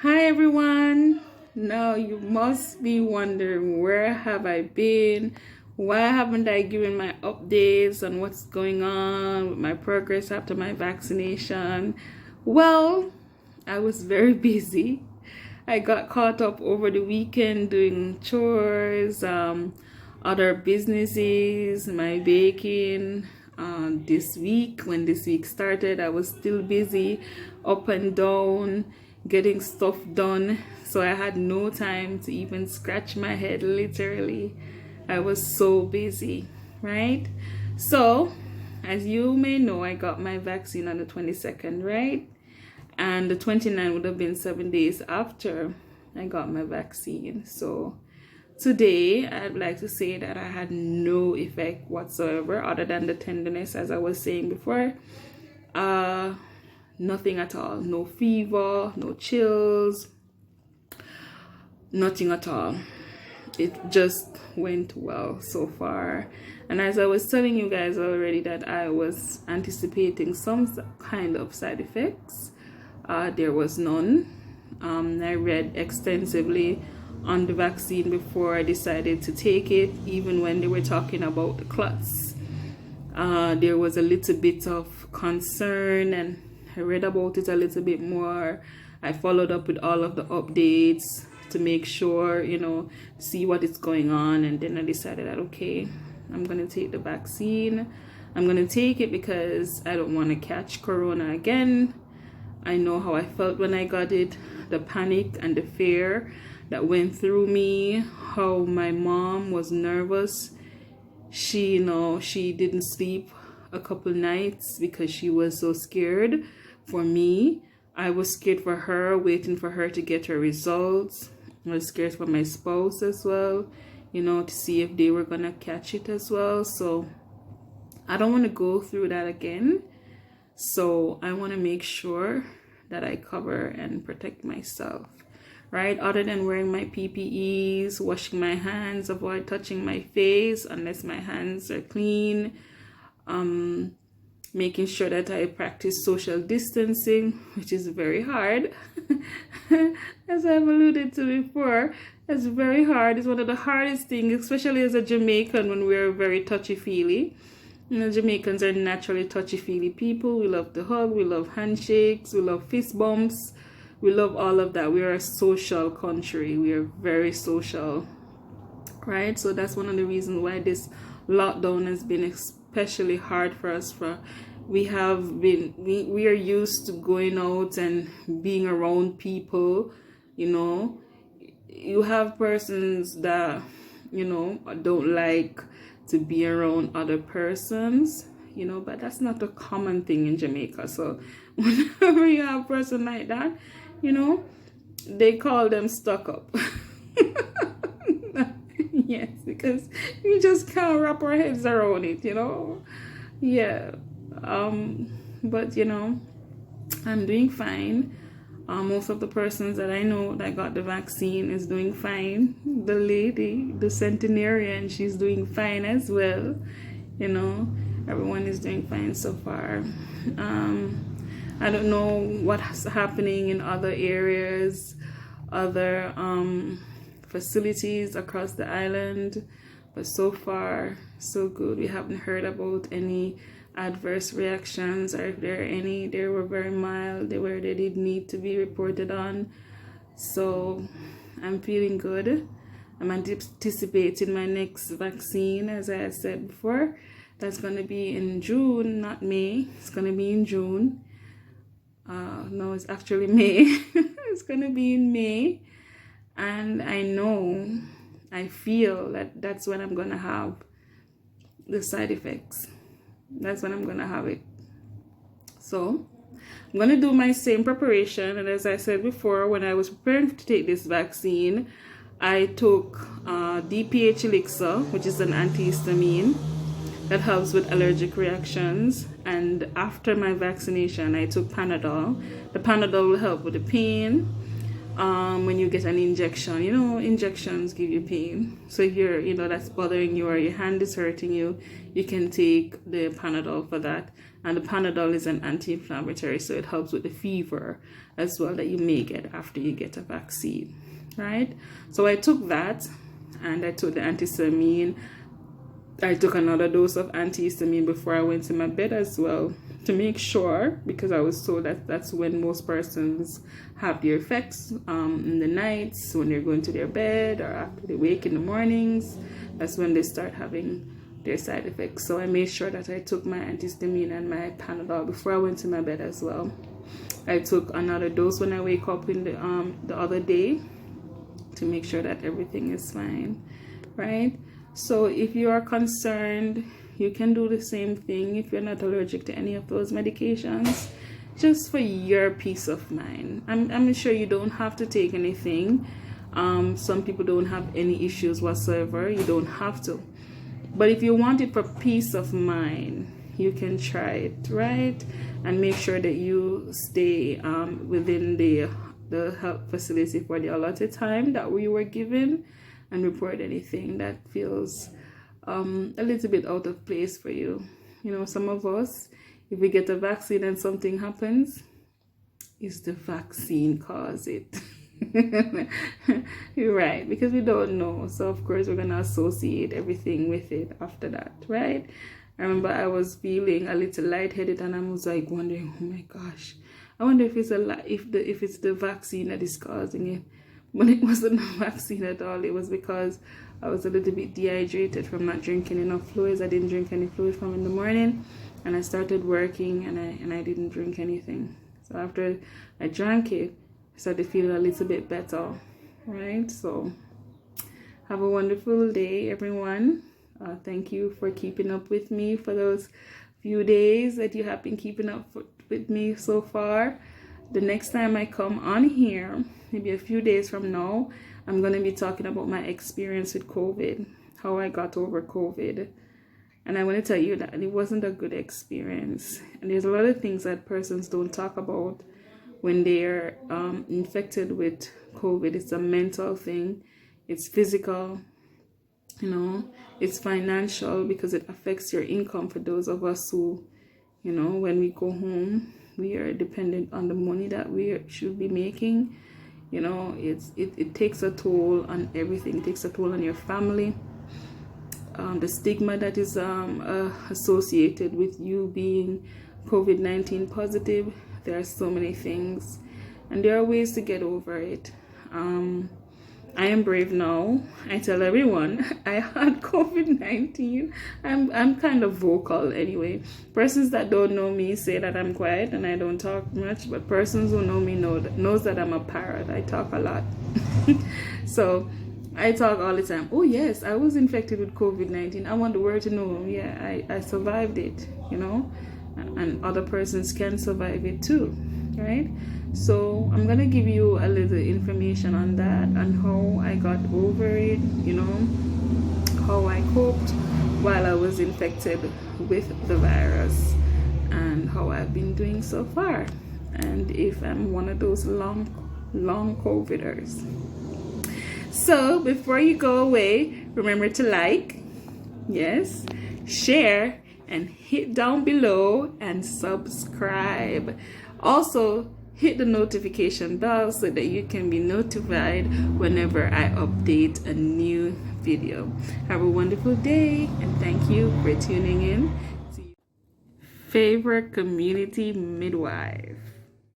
Hi everyone. Now you must be wondering, where have I been? Why haven't I given my updates on what's going on with my progress after my vaccination? Well, I was very busy. I got caught up over the weekend doing chores, other businesses, my baking. This week, when this week started, I was still busy up and down getting stuff done. So I had no time to even scratch my head, literally. I was so busy, right? So, as you may know, I got my vaccine on the 22nd, right? And the 29th would have been 7 days after I got my vaccine. So today I'd like to say that I had no effect whatsoever other than the tenderness, as I was saying before. Nothing at all. No fever, no chills, nothing at all. It just went well so far. And as I was telling you guys already, that I was anticipating some kind of side effects, there was none. I read extensively on the vaccine before I decided to take it. Even when they were talking about the clots, there was a little bit of concern, and I read about it a little bit more. I followed up with all of the updates to make sure, see what is going on. And then I decided that, okay, I'm going to take the vaccine. I'm going to take it because I don't want to catch corona again. I know how I felt when I got it, the panic and the fear that went through me, how my mom was nervous. She didn't sleep a couple nights because she was so scared for me. I was scared for her, waiting for her to get her results. I was scared for my spouse as well, to see if they were gonna catch it as well. So I don't want to go through that again. So I want to make sure that I cover and protect myself, right? Other than wearing my PPEs, washing my hands, avoid touching my face unless my hands are clean, making sure that I practice social distancing, which is very hard. As I've alluded to before, it's very hard. It's one of the hardest things, especially as a Jamaican, when we're very touchy-feely. Jamaicans are naturally touchy-feely people. We love to hug, we love handshakes, we love fist bumps, we love all of that. We are a social country. We are very social, right? So that's one of the reasons why this lockdown has been especially hard for us. We are used to going out and being around people. You have persons that don't like to be around other persons, but that's not a common thing in Jamaica. So whenever you have a person like that, they call them stuck up. Yes, because we just can't wrap our heads around it, yeah. But I'm doing fine. Most of the persons that I know that got the vaccine is doing fine. The lady, the centenarian, she's doing fine as well. Everyone is doing fine so far. I don't know what's happening in other areas, other facilities across the island, but so far so good. We haven't heard about any adverse reactions, or if there are any, they were very mild. They didn't need to be reported on. So I'm feeling good. I'm anticipating my next vaccine, as I said before. That's going to be in June, not May. It's going to be in June. No, it's actually May. It's going to be in May. And I feel that that's when I'm going to have the side effects. That's when I'm going to have it. So I'm going to do my same preparation. And as I said before, when I was preparing to take this vaccine, I took DPH elixir, which is an antihistamine that helps with allergic reactions. And after my vaccination, I took Panadol. The Panadol will help with the pain. when you get an injection. Injections give you pain. So if you're, that's bothering you or your hand is hurting you, you can take the Panadol for that. And the Panadol is an anti-inflammatory, so it helps with the fever as well that you may get after you get a vaccine, right? So I took that, and I took the antihistamine. I took another dose of antihistamine before I went to my bed as well, to make sure, because I was told that that's when most persons have their effects in the nights, when they're going to their bed or after they wake in the mornings. That's when they start having their side effects. So I made sure that I took my antihistamine and my Panadol before I went to my bed as well. I took another dose when I wake up in the other day to make sure that everything is fine, right? So if you are concerned, you can do the same thing if you're not allergic to any of those medications, just for your peace of mind. I'm sure you don't have to take anything. Some people don't have any issues whatsoever. You don't have to. But if you want it for peace of mind, you can try it, right? And make sure that you stay within the health facility for the allotted time that we were given, and report anything that feels a little bit out of place for you. Some of us, if we get a vaccine and something happens, it's the vaccine cause it. You're right, because we don't know. So of course we're gonna associate everything with it after that, right? I remember I was feeling a little lightheaded, and I was like wondering, oh my gosh, I wonder if it's if it's the vaccine that is causing it. When it wasn't the vaccine at all, it was because I was a little bit dehydrated from not drinking enough fluids. I didn't drink any fluid from in the morning, and I started working, and I didn't drink anything. So after I drank it, I started feeling a little bit better, right? So have a wonderful day, everyone. Thank you for keeping up with me for those few days that you have been keeping up with me so far. The next time I come on here, maybe a few days from now, I'm going to be talking about my experience with COVID, how I got over COVID. And I want to tell you that it wasn't a good experience. And there's a lot of things that persons don't talk about when they're infected with COVID. It's a mental thing. It's physical. It's financial, because it affects your income for those of us who, when we go home, we are dependent on the money that we should be making. It takes a toll on everything. It takes a toll on your family. The stigma that is associated with you being COVID-19 positive. There are so many things, and there are ways to get over it. I am brave now. I tell everyone I had COVID-19. I'm kind of vocal anyway. Persons that don't know me say that I'm quiet and I don't talk much, but persons who know me knows that I'm a parrot. I talk a lot. So I talk all the time. Oh yes, I was infected with COVID-19. I want the world to know, yeah, I survived it, and other persons can survive it too, right? So I'm gonna give you a little information on that, and how I got over it, how I coped while I was infected with the virus, and how I've been doing so far, and if I'm one of those long COVIDers. So before you go away, remember to like, yes, share, and hit down below and subscribe. Also, hit the notification bell so that you can be notified whenever I update a new video. Have a wonderful day, and thank you for tuning in. Favorite community midwife.